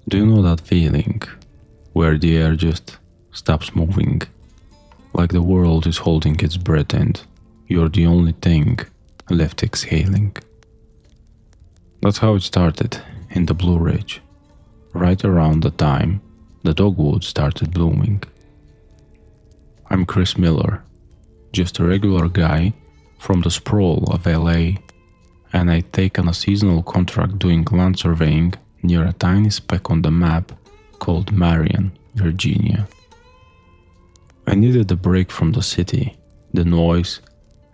Do you know that feeling where the air just stops moving, like the world is holding its breath and you're the only thing left exhaling? That's how it started in the Blue Ridge, right around the time the dogwood started blooming. I'm Chris Miller, just a regular guy from the sprawl of LA, and I'd taken a seasonal contract doing land surveying near a tiny speck on the map called Marion, Virginia. I needed a break from the city, the noise,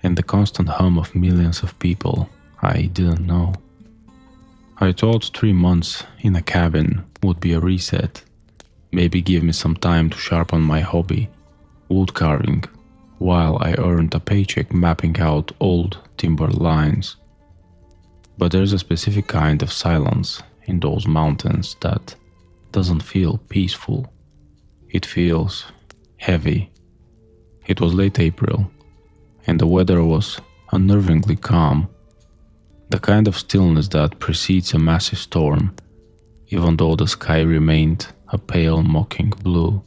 and the constant hum of millions of people I didn't know. I thought 3 months in a cabin would be a reset, maybe give me some time to sharpen my hobby, wood carving, while I earned a paycheck mapping out old timber lines. But there's a specific kind of silence in those mountains that doesn't feel peaceful. It feels heavy. It was late April, and the weather was unnervingly calm, the kind of stillness that precedes a massive storm, even though the sky remained a pale mocking blue.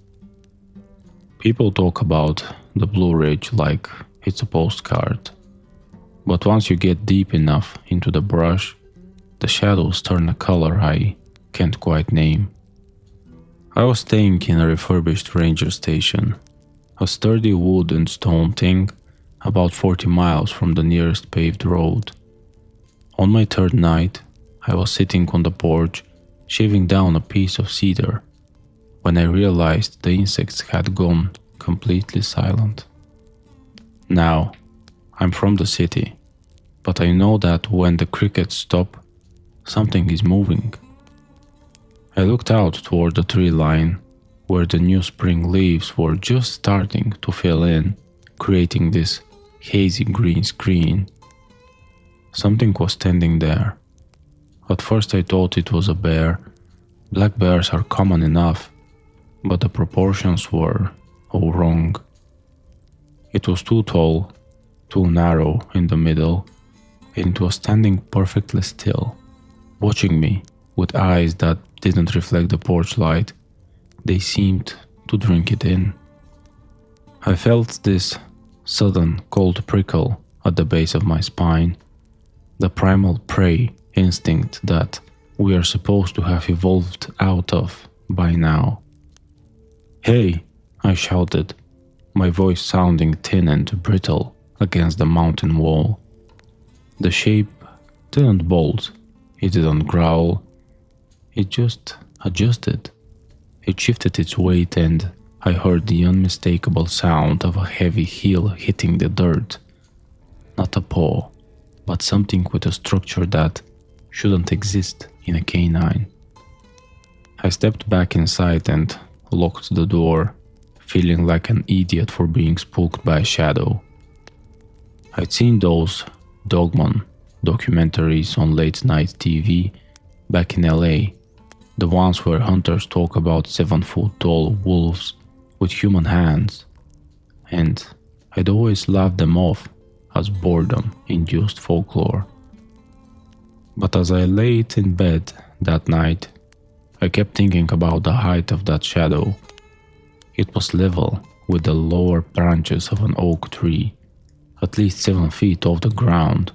People talk about the Blue Ridge like it's a postcard, but once you get deep enough into the brush, the shadows turn a color I can't quite name. I was staying in a refurbished ranger station, a sturdy wood and stone thing about 40 miles from the nearest paved road. On my third night, I was sitting on the porch shaving down a piece of cedar when I realized the insects had gone completely silent. Now, I'm from the city, but I know that when the crickets stop, something is moving. I looked out toward the tree line, where the new spring leaves were just starting to fill in, creating this hazy green screen. Something was standing there. At first I thought it was a bear. Black bears are common enough, but the proportions were all wrong. It was too tall, too narrow in the middle, and it was standing perfectly still, watching me with eyes that didn't reflect the porch light. They seemed to drink it in. I felt this sudden cold prickle at the base of my spine, the primal prey instinct that we are supposed to have evolved out of by now. "Hey!" I shouted, my voice sounding thin and brittle against the mountain wall. The shape didn't bolt, it didn't growl, it just adjusted. It shifted its weight and I heard the unmistakable sound of a heavy heel hitting the dirt. Not a paw, but something with a structure that shouldn't exist in a canine. I stepped back inside and locked the door, feeling like an idiot for being spooked by a shadow. I'd seen those Dogman documentaries on late night TV back in LA, the ones where hunters talk about 7-foot tall wolves with human hands, and I'd always laughed them off as boredom-induced folklore. But as I laid in bed that night, I kept thinking about the height of that shadow. It was level with the lower branches of an oak tree, at least 7 feet off the ground.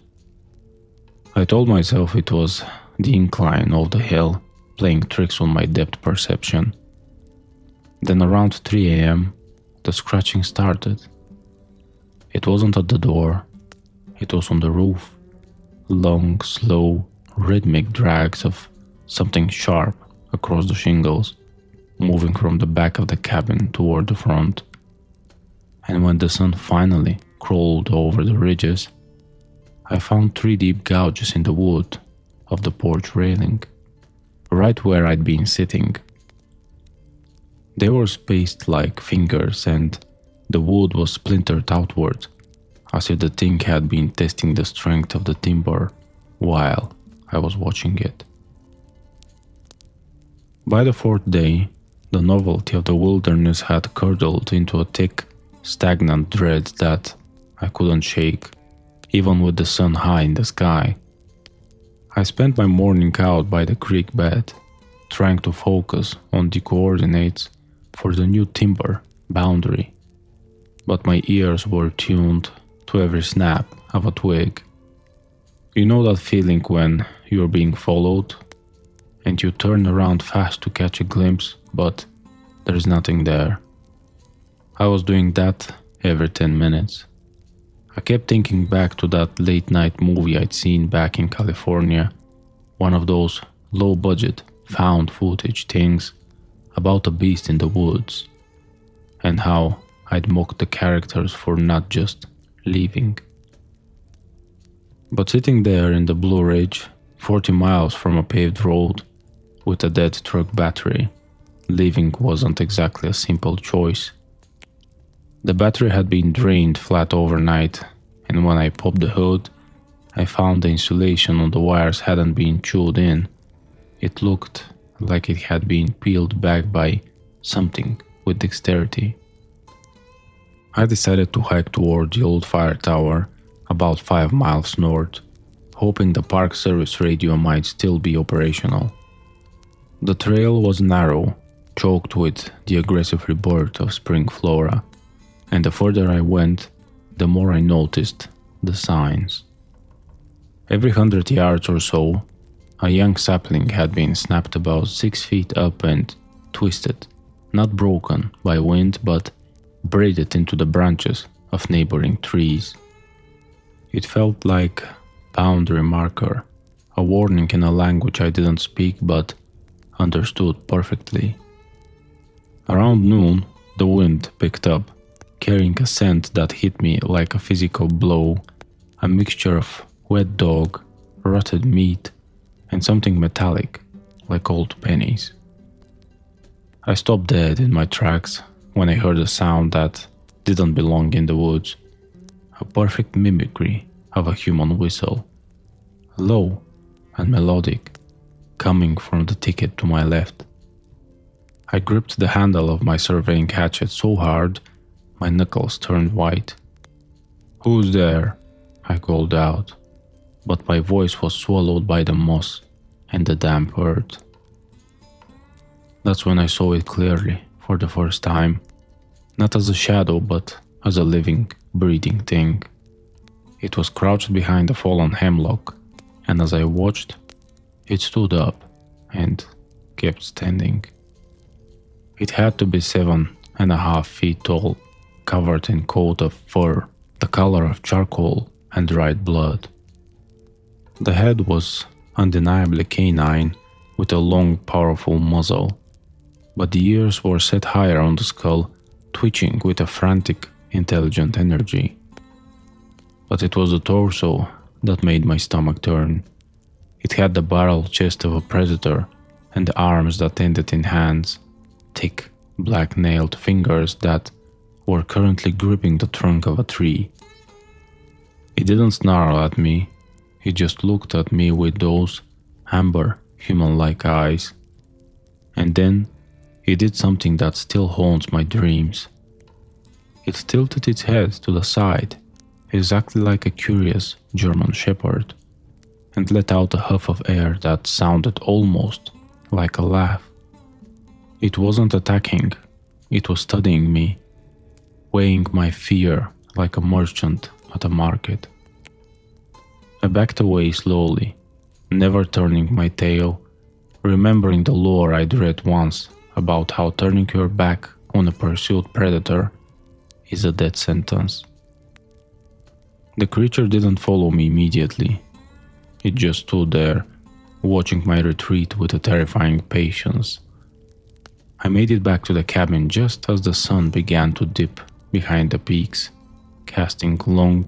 I told myself it was the incline of the hill playing tricks on my depth perception. Then around 3 a.m., the scratching started. It wasn't at the door, it was on the roof. Long, slow, rhythmic drags of something sharp across the shingles, moving from the back of the cabin toward the front. And when the sun finally crawled over the ridges, I found 3 deep gouges in the wood of the porch railing, right where I'd been sitting. They were spaced like fingers and the wood was splintered outward, as if the thing had been testing the strength of the timber while I was watching it. By the 4th day, the novelty of the wilderness had curdled into a thick, stagnant dread that I couldn't shake, even with the sun high in the sky. I spent my morning out by the creek bed, trying to focus on the coordinates for the new timber boundary, but my ears were tuned to every snap of a twig. You know that feeling when you're being followed and you turn around fast to catch a glimpse, but there's nothing there. I was doing that every 10 minutes. I kept thinking back to that late night movie I'd seen back in California, one of those low budget found footage things about a beast in the woods, and how I'd mocked the characters for not just leaving. But sitting there in the Blue Ridge, 40 miles from a paved road, with a dead truck battery, leaving wasn't exactly a simple choice. The battery had been drained flat overnight, and when I popped the hood, I found the insulation on the wires hadn't been chewed in. It looked like it had been peeled back by something with dexterity. I decided to hike toward the old fire tower, about 5 miles north, hoping the Park Service radio might still be operational. The trail was narrow, choked with the aggressive rebirth of spring flora, and the further I went, the more I noticed the signs. Every 100 yards or so, a young sapling had been snapped about 6 feet up and twisted, not broken by wind but braided into the branches of neighboring trees. It felt like a boundary marker, a warning in a language I didn't speak but understood perfectly. Around noon, the wind picked up, carrying a scent that hit me like a physical blow, a mixture of wet dog, rotted meat, and something metallic, like old pennies. I stopped dead in my tracks when I heard a sound that didn't belong in the woods, a perfect mimicry of a human whistle, low and melodic, coming from the thicket to my left. I gripped the handle of my surveying hatchet so hard my knuckles turned white. "Who's there?" I called out, but my voice was swallowed by the moss and the damp earth. That's when I saw it clearly for the first time, not as a shadow but as a living, breathing thing. It was crouched behind a fallen hemlock, and as I watched, it stood up and kept standing. It had to be 7.5 feet tall, covered in coat of fur, the color of charcoal and dried blood. The head was undeniably canine, with a long, powerful muzzle, but the ears were set higher on the skull, twitching with a frantic, intelligent energy. But it was the torso that made my stomach turn. It had the barrel chest of a predator and the arms that ended in hands, thick, black-nailed fingers that were currently gripping the trunk of a tree. It didn't snarl at me, it just looked at me with those amber, human-like eyes. And then it did something that still haunts my dreams. It tilted its head to the side, exactly like a curious German shepherd, and let out a huff of air that sounded almost like a laugh. It wasn't attacking, it was studying me, weighing my fear like a merchant at a market. I backed away slowly, never turning my tail, remembering the lore I'd read once about how turning your back on a pursued predator is a death sentence. The creature didn't follow me immediately. It just stood there, watching my retreat with a terrifying patience. I made it back to the cabin just as the sun began to dip behind the peaks, casting long,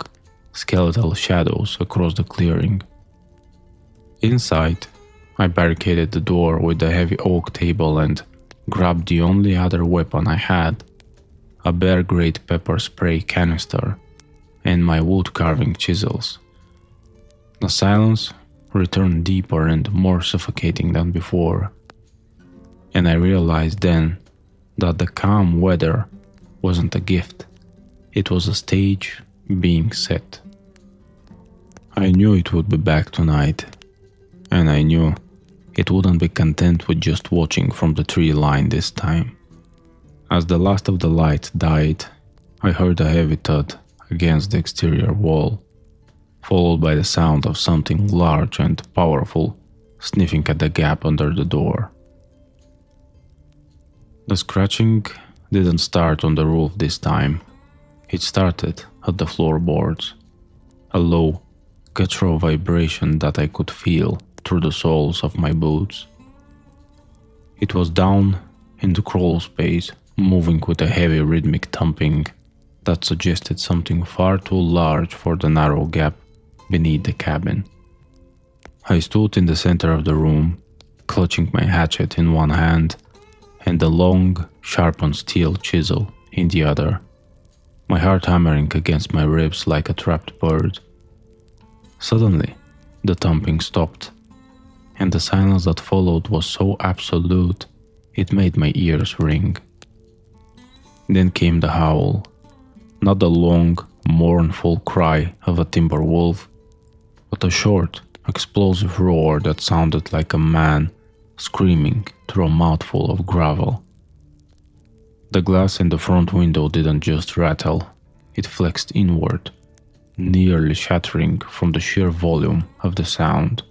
skeletal shadows across the clearing. Inside, I barricaded the door with the heavy oak table and grabbed the only other weapon I had, a bear-grade pepper spray canister, and my wood-carving chisels. The silence returned deeper and more suffocating than before, and I realized then that the calm weather wasn't a gift, it was a stage being set. I knew it would be back tonight, and I knew It wouldn't be content with just watching from the tree line this time. As the last of the light died, I heard a heavy thud against the exterior wall, followed by the sound of something large and powerful sniffing at the gap under the door. The scratching didn't start on the roof this time. It started at the floorboards, a low, guttural vibration that I could feel through the soles of my boots. It was down in the crawl space, moving with a heavy rhythmic thumping that suggested something far too large for the narrow gap beneath the cabin. I stood in the center of the room, clutching my hatchet in one hand and the long, sharpened steel chisel in the other, my heart hammering against my ribs like a trapped bird. Suddenly, the thumping stopped, and the silence that followed was so absolute it made my ears ring. Then came the howl, not the long, mournful cry of a timber wolf, but a short, explosive roar that sounded like a man screaming through a mouthful of gravel. The glass in the front window didn't just rattle, it flexed inward, nearly shattering from the sheer volume of the sound.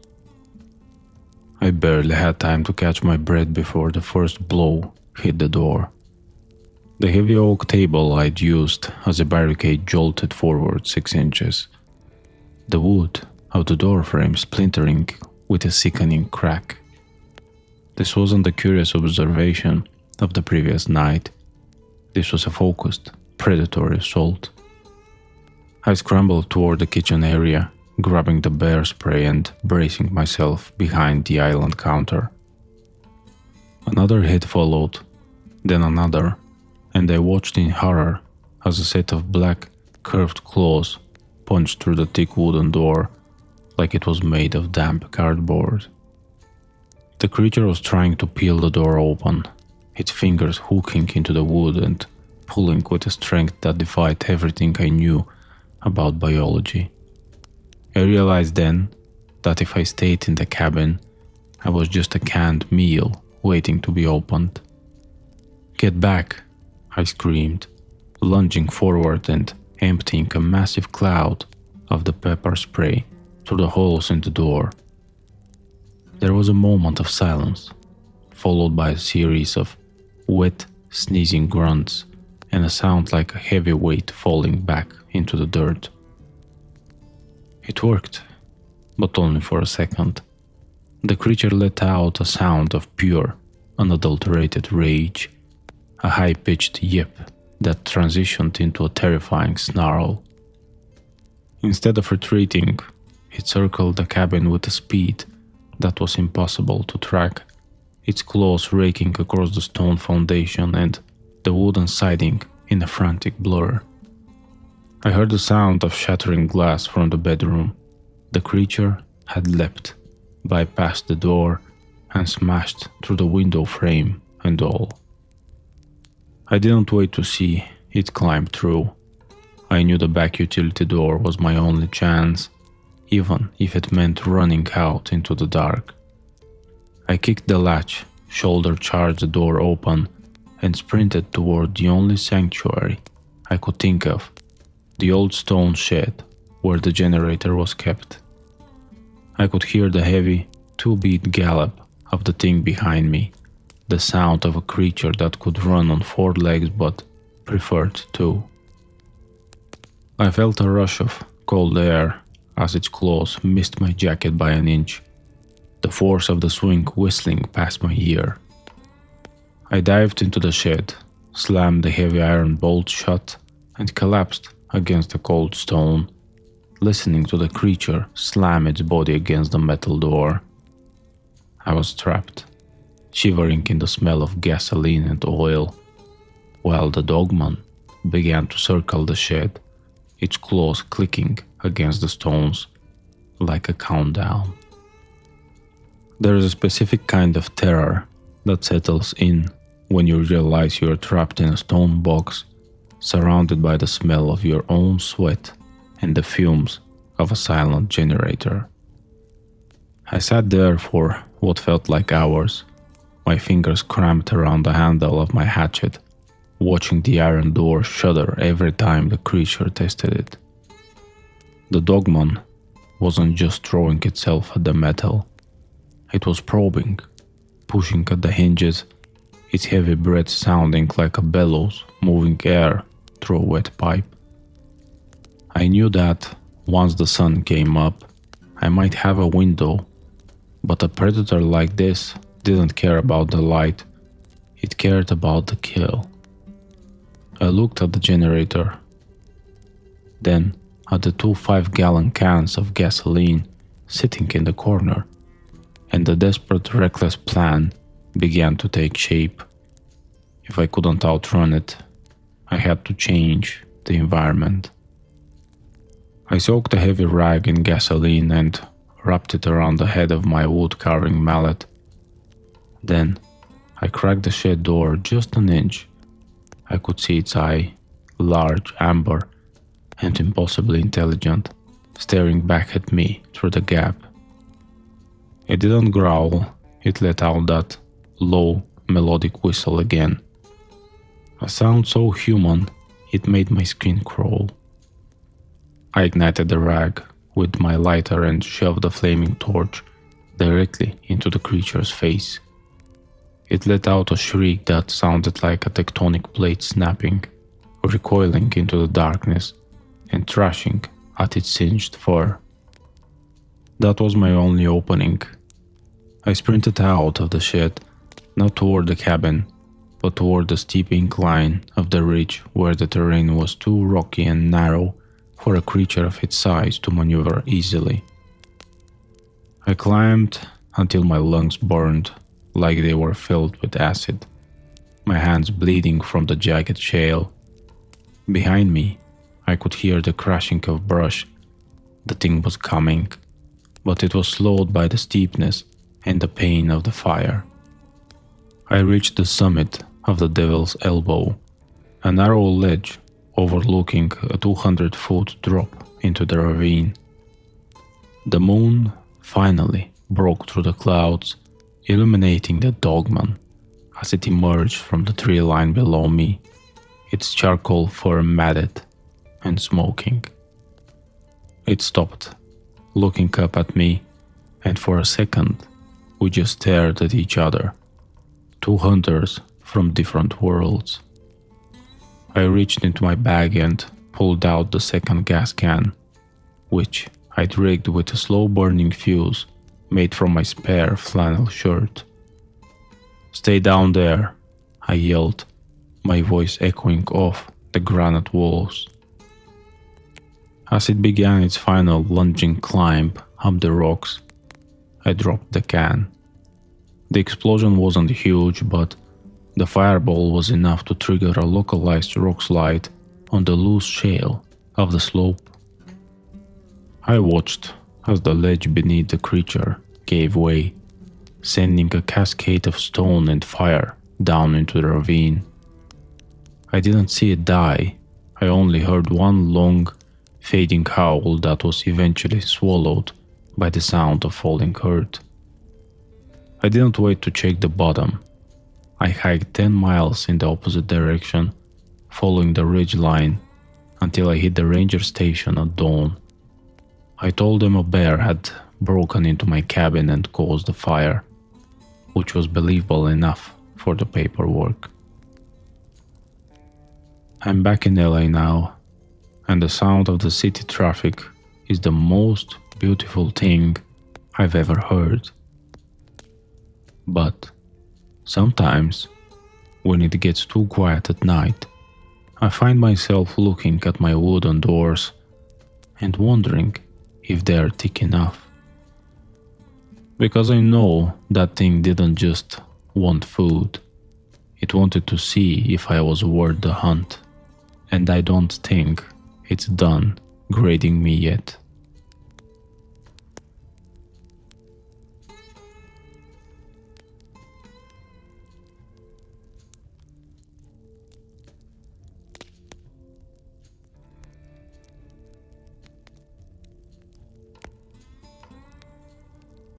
I barely had time to catch my breath before the first blow hit the door. The heavy oak table I'd used as a barricade jolted forward 6 inches, the wood of the doorframe splintering with a sickening crack. This wasn't a curious observation of the previous night. This was a focused, predatory assault. I scrambled toward the kitchen area, grabbing the bear spray and bracing myself behind the island counter. Another hit followed, then another, and I watched in horror as a set of black, curved claws punched through the thick wooden door like it was made of damp cardboard. The creature was trying to peel the door open, its fingers hooking into the wood and pulling with a strength that defied everything I knew about biology. I realized then that if I stayed in the cabin, I was just a canned meal waiting to be opened. "Get back!" I screamed, lunging forward and emptying a massive cloud of the pepper spray through the holes in the door. There was a moment of silence, followed by a series of wet, sneezing grunts and a sound like a heavy weight falling back into the dirt. It worked, but only for a second. The creature let out a sound of pure, unadulterated rage, a high-pitched yip that transitioned into a terrifying snarl. Instead of retreating, it circled the cabin with a speed that was impossible to track, its claws raking across the stone foundation and the wooden siding in a frantic blur. I heard the sound of shattering glass from the bedroom. The creature had leapt, bypassed the door, and smashed through the window frame and all. I didn't wait to see it climb through. I knew the back utility door was my only chance, even if it meant running out into the dark. I kicked the latch, shoulder charged the door open, and sprinted toward the only sanctuary I could think of, the old stone shed where the generator was kept. I could hear the heavy, 2-beat gallop of the thing behind me, the sound of a creature that could run on 4 legs but preferred 2. I felt a rush of cold air as its claws missed my jacket by an inch, the force of the swing whistling past my ear. I dived into the shed, slammed the heavy iron bolt shut, and collapsed against the cold stone, listening to the creature slam its body against the metal door. I was trapped, shivering in the smell of gasoline and oil, while the Dogman began to circle the shed, its claws clicking against the stones like a countdown. There is a specific kind of terror that settles in when you realize you are trapped in a stone box, surrounded by the smell of your own sweat and the fumes of a silent generator. I sat there for what felt like hours, my fingers cramped around the handle of my hatchet, watching the iron door shudder every time the creature tested it. The Dogman wasn't just throwing itself at the metal, it was probing, pushing at the hinges, its heavy breath sounding like a bellows moving air through a wet pipe. I knew that once the sun came up, I might have a window, but a predator like this didn't care about the light, it cared about the kill. I looked at the generator, then at the two 5-gallon cans of gasoline sitting in the corner, and the desperate, reckless plan began to take shape. If I couldn't outrun it, I had to change the environment. I soaked a heavy rag in gasoline and wrapped it around the head of my wood-carving mallet. Then I cracked the shed door just an inch. I could see its eye, large, amber, and impossibly intelligent, staring back at me through the gap. It didn't growl, it let out that low, melodic whistle again. A sound so human, it made my skin crawl. I ignited the rag with my lighter and shoved the flaming torch directly into the creature's face. It let out a shriek that sounded like a tectonic plate snapping, recoiling into the darkness and thrashing at its singed fur. That was my only opening. I sprinted out of the shed, not toward the cabin, but toward the steep incline of the ridge where the terrain was too rocky and narrow for a creature of its size to maneuver easily. I climbed until my lungs burned like they were filled with acid, my hands bleeding from the jagged shale. Behind me, I could hear the crashing of brush. The thing was coming, but it was slowed by the steepness and the pain of the fire. I reached the summit of the Devil's Elbow, a narrow ledge overlooking a 200-foot drop into the ravine. The moon finally broke through the clouds, illuminating the Dogman as it emerged from the tree line below me, its charcoal fur matted and smoking. It stopped, looking up at me, and for a second we just stared at each other, two hunters from different worlds. I reached into my bag and pulled out the second gas can, which I'd rigged with a slow-burning fuse made from my spare flannel shirt. "Stay down there," I yelled, my voice echoing off the granite walls. As it began its final lunging climb up the rocks, I dropped the can. The explosion wasn't huge, but the fireball was enough to trigger a localized rock slide on the loose shale of the slope. I watched as the ledge beneath the creature gave way, sending a cascade of stone and fire down into the ravine. I didn't see it die, I only heard one long, fading howl that was eventually swallowed by the sound of falling earth. I didn't wait to check the bottom. I hiked 10 miles in the opposite direction, following the ridge line until I hit the ranger station at dawn. I told them a bear had broken into my cabin and caused the fire, which was believable enough for the paperwork. I'm back in LA now, and the sound of the city traffic is the most beautiful thing I've ever heard. But sometimes, when it gets too quiet at night, I find myself looking at my wooden doors and wondering if they are thick enough. Because I know that thing didn't just want food, it wanted to see if I was worth the hunt, and I don't think it's done grading me yet.